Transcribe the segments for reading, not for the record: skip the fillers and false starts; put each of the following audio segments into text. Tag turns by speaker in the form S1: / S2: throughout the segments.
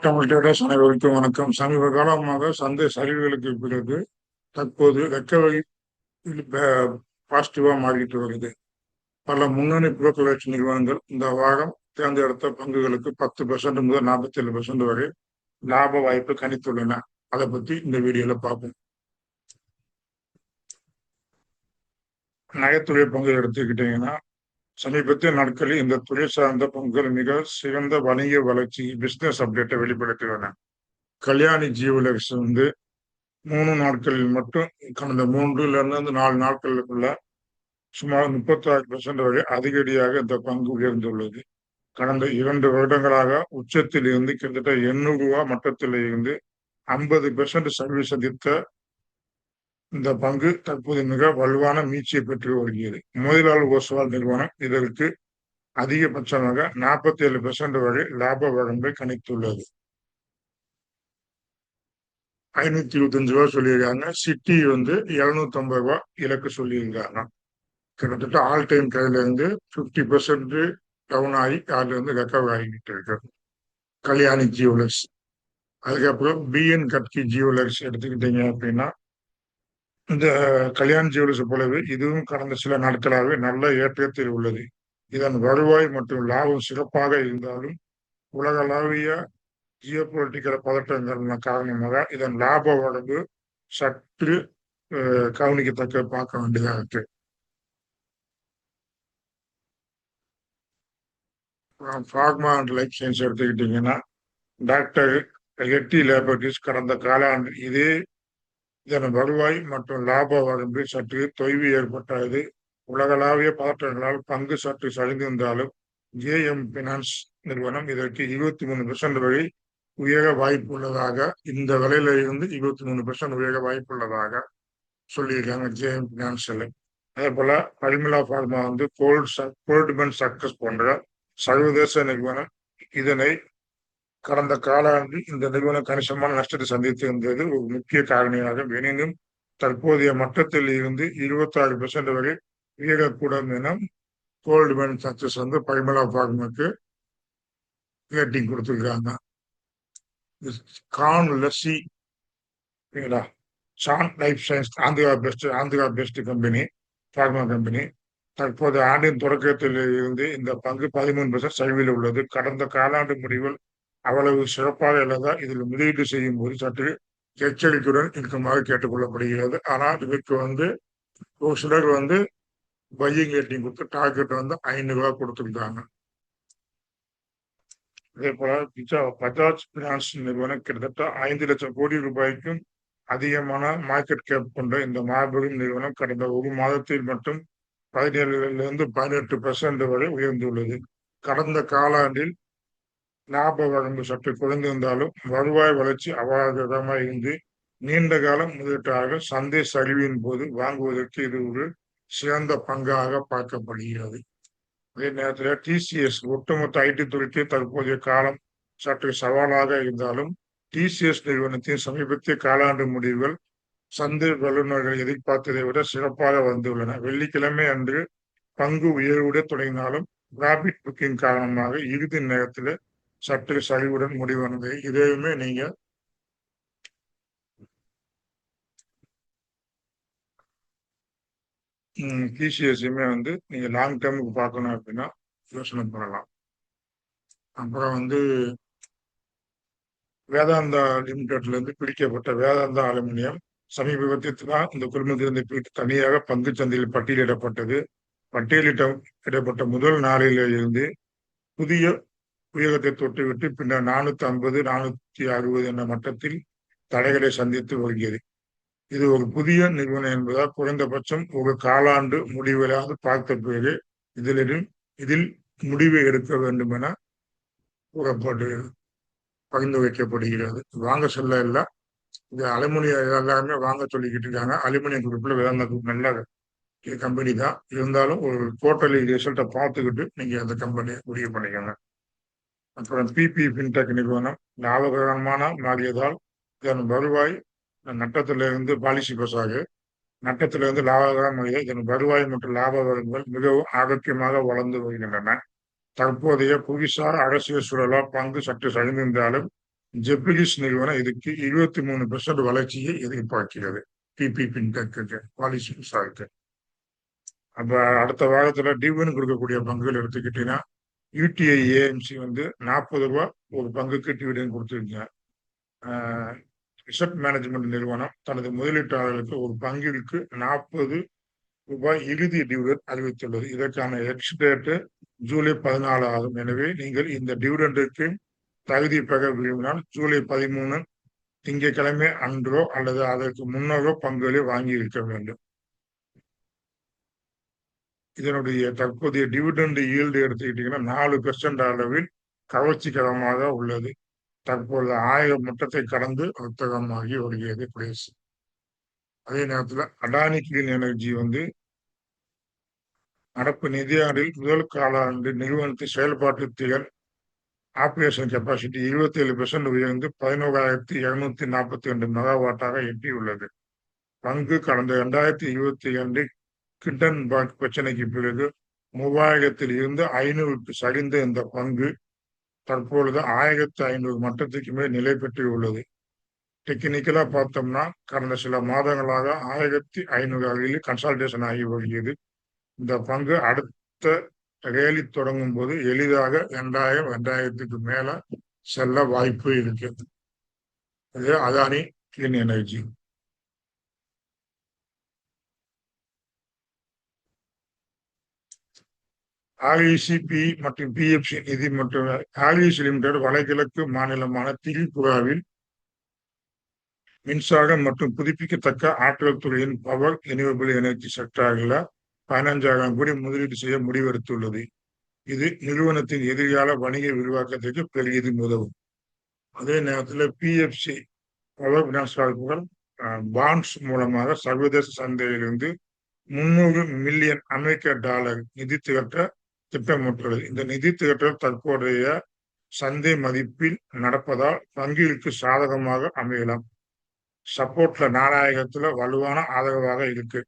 S1: Tamil traders அனைவருக்கும் வணக்கம். சமீப காலமாக சந்தை சரிவுகளுக்கு பிறகு தற்போது ரெக்கவரி பாசிட்டிவா மாறிட்டு வருது. பல முன்னணி புரோக்கரேஜ் நிறுவனங்கள் இந்த வாரம் தேர்ந்தெடுத்த பங்குகளுக்கு 10% முதல் 47% வரை லாப வாய்ப்பு கணித்துள்ளன. அதை பத்தி இந்த வீடியோல பார்ப்போம். நகைத்துறை பங்கு எடுத்துக்கிட்டீங்கன்னா, சமீபத்திய நாட்களில் இந்த துறை சார்ந்த பங்குகள் மிக சிறந்த வணிக வளர்ச்சி பிசினஸ் அப்டேட்டை வெளிப்படுத்தியுள்ளன. கல்யாணி ஜுவல்லர்ஸ் 3 நாட்களில் மட்டும் கடந்த 3 to 4 நாட்களுக்குள்ள சுமார் 36% வரை அதிகடியாக இந்த பங்கு உயர்ந்துள்ளது. கடந்த 2 வருடங்களாக உச்சத்தில் இருந்து கிட்டத்தட்ட ரூ. 800 மட்டத்தில் இருந்து 50% சரிவு சந்தித்த இந்த பங்கு தற்போது மிக வலுவான மீட்சியை பெற்று வருகிறது. மோதிலால் ஓஸ்வால் நிறுவனம் இதற்கு அதிகபட்சமாக 47% வரை லாப வரம்பை கணித்துள்ளது. 525 சொல்லியிருக்காங்க. சிட்டி 250 இலக்கு சொல்லியிருக்காங்க. கிட்டத்தட்ட ஆல் டைம் கையில இருந்து 50% டவுன் ஆகி அதுல இருந்து ரெக்கவர் ஆகிட்டு இருக்கு கல்யாணி ஜுவல்லர்ஸ். அதுக்கப்புறம் பிஎன் கட்கி ஜுவல்லர்ஸ் எடுத்துக்கிட்டீங்க அப்படின்னா, இந்த கல்யாண் ஜுவல்லர்ஸ் போலவே இதுவும் கடந்த சில நாட்களாகவே நல்ல ஏற்றத்தில் உள்ளது. இதன் வருவாய் மற்றும் லாபம் சிறப்பாக இருந்தாலும் உலகளாவிய ஜியோபொலிட்டிக்கல் பதட்டங்கள் காரணமாக இதன் லாப வரம்பு சற்று கவனிக்கத்தக்க பார்க்க வேண்டியதா இருக்கு. ஃபார்மா அண்ட் லைஃப் சயின்ஸ் எடுத்துக்கிட்டீங்கன்னா, டாக்டர் ரெட்டி லேபரட்டரிஸ் கடந்த காலாண்டு இதன் வருவாய் மற்றும் லாப வரம்பில் சற்று தொய்வு ஏற்பட்டது. உலகளாவிய பதற்றங்களால் பங்கு சற்று சரிந்திருந்தாலும் ஜேஎம் பினான்ஸ் நிறுவனம் இதற்கு 23% வரை உயர வாய்ப்புள்ளதாக, இந்த விலையில இருந்து 23% உயர வாய்ப்புள்ளதாக சொல்லியிருக்காங்க ஜேஎம் பினான்ஸ்ல. அதே போல பரிமலா ஃபார்மா கோல்ட்மேன் சக்கஸ் போன்ற சர்வதேச நிறுவனம் இதனை கடந்த காலாண்டு இந்த நிறுவனம் கணிசமான நஷ்டத்தை சந்தித்து இருந்தது ஒரு முக்கிய காரணியாக. எனினும் தற்போதைய மட்டத்தில் இருந்து 26% வரை உயரக்கூடும் என கோல்ட்மேன் சக்சஸ் பரிமலா ஃபார்மாக்கு ரேட்டிங் கொடுத்துருக்காங்க. Sun life science Andhra best company pharma company தற்போது ஆண்டின் தொடக்கத்தில் இருந்து இந்த பங்கு 13% சரிவில் உள்ளது. கடந்த காலாண்டு முடிவில் அவ்வளவு சிறப்பாக இல்லாத இதில் முதலீடு செய்யும் போது சற்று எச்சரிக்கையுடன் இருக்குமாறு கேட்டுக்கொள்ளப்படுகிறது. ஆனால் இதற்கு ஒரு சிலர் பையிங் ரேட்டிங் கொடுத்து டார்கெட் ₹500 கொடுத்துருக்காங்க. அதே போல பஜாஜ் பினான்ஸ் நிறுவனம் கிட்டத்தட்ட 5 லட்சம் கோடி ரூபாய்க்கும் அதிகமான மார்க்கெட் கேப் கொண்ட இந்த மாபெரும் நிறுவனம் கடந்த ஒரு மாதத்தில் மட்டும் 17% வரை உயர்ந்துள்ளது. கடந்த காலாண்டில் லாப வரம்பு சற்று குறைந்திருந்தாலும் வருவாய் வளர்ச்சி அபாரமாக இருந்து நீண்ட காலம் முதலீட்டாளர்கள் சந்தை சரிவின் போது வாங்குவதற்கு இது ஒரு சிறந்த பங்காக பார்க்கப்படுகிறது. அதே நேரத்தில் டிசிஎஸ் ஒட்டுமொத்த ஐடி துறைக்கு தற்போதைய காலம் சற்று சவாலாக இருந்தாலும் டிசிஎஸ் நிறுவனத்தின் சமீபத்திய காலாண்டு முடிவுகள் சந்தை வல்லுநர்கள் எதிர்பார்த்ததை விட சிறப்பாக வந்துள்ளன. வெள்ளிக்கிழமை அன்று பங்கு உயர்வுடன் தொடங்கினாலும் ராபிட் புக்கிங் காரணமாக இறுதி நேரத்தில் சற்று சரிவுடன் முடிவானது. இதையுமே நீங்க டிசிஎஸ்யுமே நீங்க லாங் டேர்முக்கு பார்க்கணும் அப்படின்னா யோசனை பண்ணலாம். அப்புறம் வேதாந்தா லிமிடெட்ல இருந்து பிடிக்கப்பட்ட வேதாந்தா அலுமினியம் சமீபத்தில் தான் இந்த குழுமத்திலிருந்து பிரித்து தனியாக பங்கு சந்தையில் பட்டியலிடப்பட்ட முதல் நாளில் இருந்து புதிய உயரத்தை தொட்டுவிட்டு பின்னர் 450 460 என்ற மட்டத்தில் தடைகளை சந்தித்து வருகிறது. இது ஒரு புதிய நிறுவனம் என்பதால் குறைந்தபட்சம் ஒரு காலாண்டு முடிவிலாவது பார்த்த பிறகு இதில் முடிவை எடுக்க வேண்டும் என கூறப்பட்டு பகிர்ந்து வைக்கப்படுகிறது. வாங்க சொல்ல இல்லை, இது அலுமினியம் எல்லாருமே வாங்க சொல்லிக்கிட்டு இருக்காங்க. அலுமினியம் குரூப்ல வேதாந்தா குரூப் நல்ல கம்பெனி தான். இருந்தாலும் ஒரு குவார்டர்லி ரிசல்ட்டை பார்த்துக்கிட்டு நீங்க அந்த கம்பெனியை முடிவு பண்ணிக்கோங்க. அப்புறம் பிபி ஃபின்டெக் நிறுவனம் லாபகரமான மாறியதால் இதன் வருவாய் நட்டத்திலிருந்து பாலிசி பசாக நட்டத்திலிருந்து லாபகரமாக இதன் வருவாய் மற்றும் லாப வரம்புகள் மிகவும் ஆரோக்கியமாக வளர்ந்து வருகின்றன. தற்போதைய புவிசார் அரசியல் சூழலால் பங்கு சற்று சரிந்திருந்தாலும் ஜெப்ரிஸ் நிறுவனம் இதுக்கு 23% வளர்ச்சியை எதிர்பார்க்கிறது. PPP policy. அப்ப அடுத்த வாரத்துல டிவிடன் கொடுக்கக்கூடிய பங்குகள் எடுத்துக்கிட்டீங்கன்னா யூடிஐ ஏஎம்சி வந்து 40 ரூபாய் ஒரு பங்குக்கு டிவிடன் கொடுத்துருங்க. ரிசர்வ் மேனேஜ்மெண்ட் நிறுவனம் தனது முதலீட்டாளர்களுக்கு ஒரு பங்கிற்கு 40 ரூபாய் இறுதி டிவிடன் அறிவித்துள்ளது. இதற்கான எக்ஸ் டேட் ஜூலை 14 ஆகும். எனவே நீங்கள் இந்த டிவிடெண்டுக்கு தகுதி பெற விரும்பினால் ஜூலை 13 திங்கட்கிழமை அன்றோ அல்லது அதற்கு முன்னரோ பங்குகளை வாங்கி இருக்க வேண்டும். இதனுடைய தற்போதைய டிவிடெண்ட் ஈல்டு எடுத்துக்கிட்டீங்கன்னா 4% அளவில் கவர்ச்சிகரமாக உள்ளது. தற்போது 1000 மட்டத்தை கடந்து வர்த்தகமாகி வருகிறது பிளேஸ். அதே நேரத்தில் அடானி கிளீன் எனர்ஜி வந்து நடப்பு நிதியாண்டில் முதல் காலாண்டு நிறுவனத்தின் செயல்பாட்டு திறன் ஆபரேஷன் கெப்பாசிட்டி 27% உயர்ந்து 11,242 மெகாவாட்டாக எட்டியுள்ளது. பங்கு கடந்த 2022 கிண்டன்பர்க் பிரச்சனைக்கு பிறகு 3000 இருந்து 500க்கு சரிந்த இந்த பங்கு தற்பொழுது 1500 மட்டத்துக்கு மேல் நிலை பெற்றுள்ளது. டெக்னிக்கலா பார்த்தோம்னா கடந்த சில மாதங்களாக 1500 அருகில் கன்சால்டேஷன் ஆகி வருகிறது. இந்த பங்கு அடுத்த ரேலி தொடங்கும் போது எளிதாக 2000-2000க்கு மேல செல்ல வாய்ப்பு இருக்கு. இது அதானி கிளீன் எனர்ஜி. ஆர்இசிபி மற்றும் பிஎஃப்சி நிதி மற்றும் ஆர்இசி லிமிடெட் வடகிழக்கு மாநிலமான திரிபுராவில் மின்சாரம் மற்றும் புதுப்பிக்கத்தக்க ஆற்றல் துறையின் பவர் ரினியூவபிள் எனர்ஜி செக்டாரில் 15,000 கோடி முதலீடு செய்ய முடிவெடுத்துள்ளது. இது நிறுவனத்தின் எதிர்கால வணிக விரிவாக்கத்திற்கு பெரிதும் உதவும். அதே நேரத்தில் PFC power finance corporation bonds மூலமாக சர்வதேச சந்தையிலிருந்து $300 மில்லியன் நிதி திரட்ட திட்டமிட்டுள்ளது. இந்த நிதி திரட்டல் தற்போதைய சந்தை மதிப்பில் நடப்பதால் பங்கிற்கு சாதகமாக அமையலாம். சப்போர்ட்ல 4000 வலுவான ஆதரவாக இருக்கு.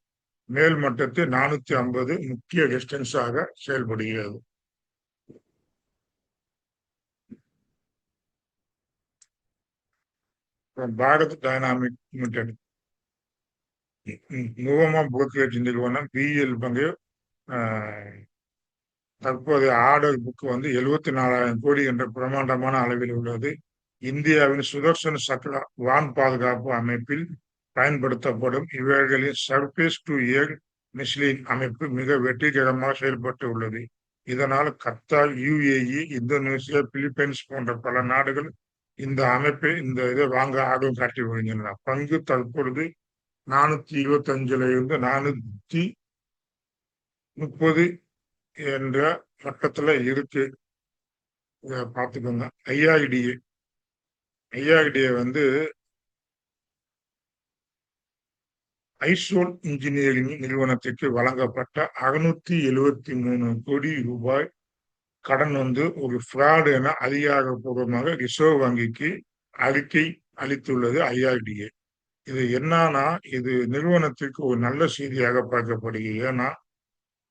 S1: மேல் மட்டத்தில் 450 முக்கிய ரெசிஸ்டன்ஸாக செயல்படுகிறது. பாரத் டைனாமிக் லிமிடெட் நுவமா புரோக்கரேஜ் நிறுவனம் பிஎல் பங்கு தற்போதைய ஆர்டர் புக் வந்து 74,000 கோடி என்ற பிரமாண்டமான அளவில் உள்ளது. இந்தியாவின் சுதர்சன் சக்ரா வான் பாதுகாப்பு அமைப்பில் பயன்படுத்தப்படும் இவர்களின் சர்ஃபேஸ் டு ஏர் மிஸ்லின் அமைப்பு மிக வெற்றிகரமாக செயல்பட்டு உள்ளது. இதனால் கத்தார், யுஏஇ, இந்தோனேசியா, பிலிப்பைன்ஸ் போன்ற பல நாடுகள் இந்த அமைப்பை இதை வாங்க ஆர்வம் காட்டி வருகின்றன. பங்கு தற்பொழுது 425 இருந்து 430 என்ற பக்கத்துல இருக்கு. பார்த்துக்கோங்க. ஐஆர்டிஏ வந்து ஐசோல் இன்ஜினியரிங் நிறுவனத்திற்கு வழங்கப்பட்ட 673 கோடி ரூபாய் கடன் வந்து ஒரு ஃப்ராட் என அதிகாரப்பூர்வமாக ரிசர்வ் வங்கிக்கு அறிக்கை அளித்துள்ளது ஐஆர்டிஏ. இது என்னன்னா இது நிறுவனத்திற்கு ஒரு நல்ல செய்தியாக பார்க்கப்படுகிறது. ஏன்னா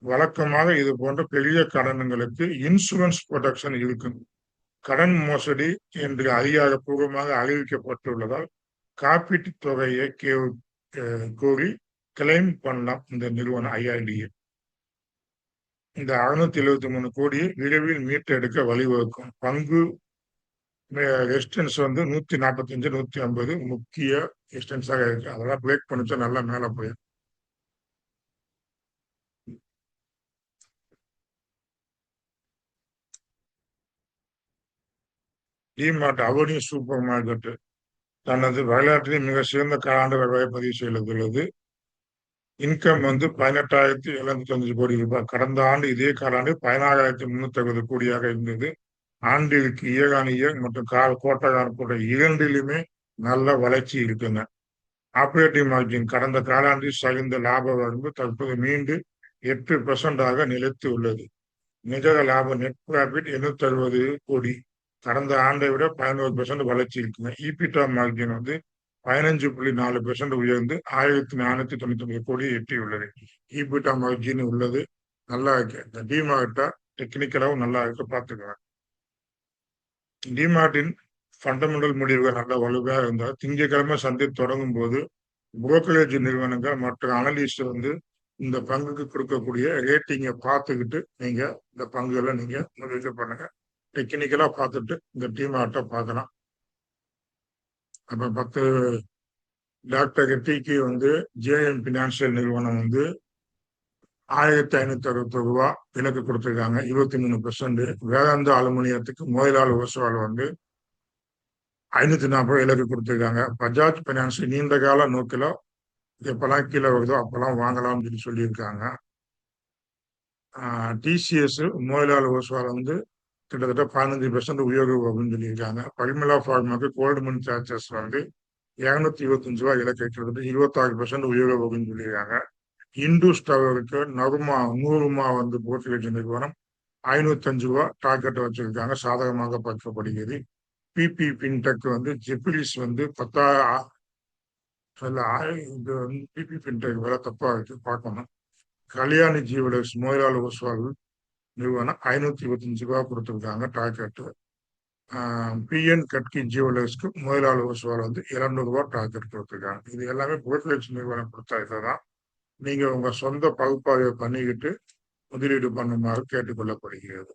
S1: வழக்கமாக இது போன்ற பெரிய கடன்களுக்கு இன்சூரன்ஸ் ப்ரொடெக்ஷன் இருக்கும். கடன் மோசடி என்று அதிகாரப்பூர்வமாக அறிவிக்கப்பட்டுள்ளதால் காப்பீட்டு தொகையை கோரி கிளைம் பண்ணலாம் இந்த நிறுவனம் ஐஆர்டிஏ. இந்த 673 கோடியை விரைவில் மீட்டெடுக்க வழிவகுக்கும். பங்கு ரெசிஸ்டன்ஸ் வந்து 145, 150 முக்கிய ரெசிஸ்டன்ஸாக இருக்கு. அதெல்லாம் பிரேக் பண்ணிச்சா நல்லா மேல போயிடும். டிமார்ட் அவனியூ சூப்பர் மார்க்கெட் தனது வரலாற்றில் மிக சிறந்த காலாண்டு வருவாயை பதிவு செய்துள்ளது. இன்கம் வந்து 18,705 கோடி ரூபாய். கடந்த ஆண்டு இதே காலாண்டு 16,360 கோடியாக இருந்தது. ஆண்டிற்கு இயர் மற்றும் கோட்டகான் போன்ற இரண்டிலுமே நல்ல வளர்ச்சி இருக்குங்க. ஆபரேட்டிங் மார்ஜின் கடந்த காலாண்டில் சரிந்த லாப வரம்பு தற்போது மீண்டும் 8% நிலைத்து உள்ளது. நிகர லாபம் நெட் ப்ராஃபிட் 860 கோடி. கடந்த ஆண்டை விட 11% வளர்ச்சி இருக்குங்க. ஈபிட்டா மார்ஜின் வந்து 15.4% உயர்ந்து 1,499 கோடி எட்டியுள்ளது. ஈபிட்டா மார்ஜின் உள்ளது நல்லா இருக்கு. இந்த டிமார்ட்டா டெக்னிக்கலாவும் நல்லா இருக்கு, பார்த்துக்கலாம். டிமார்ட்டின் ஃபண்டமெண்டல் முடிவுகள் நல்ல வலுவா இருந்தா திங்கட்கிழமை சந்தை தொடங்கும் போது புரோக்கரேஜ் நிறுவனங்கள் மற்ற அனலிஸ்ட் வந்து இந்த பங்குக்கு கொடுக்கக்கூடிய ரேட்டிங்கை பார்த்துக்கிட்டு நீங்க இந்த பங்குகளை நீங்க முதலீடு பண்ணுங்க. டெக்னிக்கலா பார்த்துட்டு இந்த டீம் ஆட்ட பார்க்கலாம். அப்ப 10 டாக்டர் ரெட்டிக்கு வந்து ஜேஎம் பினான்சியல் நிறுவனம் வந்து 1561 இலக்கு கொடுத்திருக்காங்க, 23%. வேதாந்தா அலுமினியத்துக்கு முதலாளி ஓசுவால் வந்து 540 இலக்கு கொடுத்திருக்காங்க. பஜாஜ் பைனான்ஸ் நீண்ட கால நோக்கில எப்பெல்லாம் கீழே வருதோ அப்பெல்லாம் வாங்கலாம்னு சொல்லியிருக்காங்க. டிசிஎஸ் முதலாளி ஓசுவால் வந்து கிட்டத்தட்ட 15% உயர்வு அப்படின்னு சொல்லியிருக்காங்க. பரிமலா ஃபார்மாக்கு கோல்ட்மன் சார்ஜஸ் வந்து 225 இலக்கை கிட்டத்தட்ட 26% உயர்வு அப்படின்னு சொல்லியிருக்காங்க. இண்டூஸ் டவருக்கு நருமா 100 வந்து போர்ச்சுகேஜ் நிறுவனம் 505 டார்கெட் வச்சிருக்காங்க, சாதகமாக பார்க்கப்படுகிறது. பிபி பின்டெக் வந்து ஜெப்பிலிஸ் வந்து 10,000 இது வந்து பிபி பின்டெக் வேலை தப்பா இருக்கு பார்க்கணும். கல்யாணி ஜீவலர்ஸ் முதலாளி ஓஸ்வால் நிறுவனம் 525 கொடுத்துருக்காங்க டார்கெட். பிஎன் கட்கி ஜுவல்லர்ஸ்க்கு முதலாளி ஓஸ்வால் வந்து 200 டார்கெட் கொடுத்துருக்காங்க. இது எல்லாமே புரோக்கரேஜ் நிறுவனம் கொடுத்தா இதுதான். நீங்க உங்க சொந்த பகுப்பாய்வை பண்ணிக்கிட்டு முதலீடு பண்ணுமாறு கேட்டுக்கொள்ளப்படுகிறது.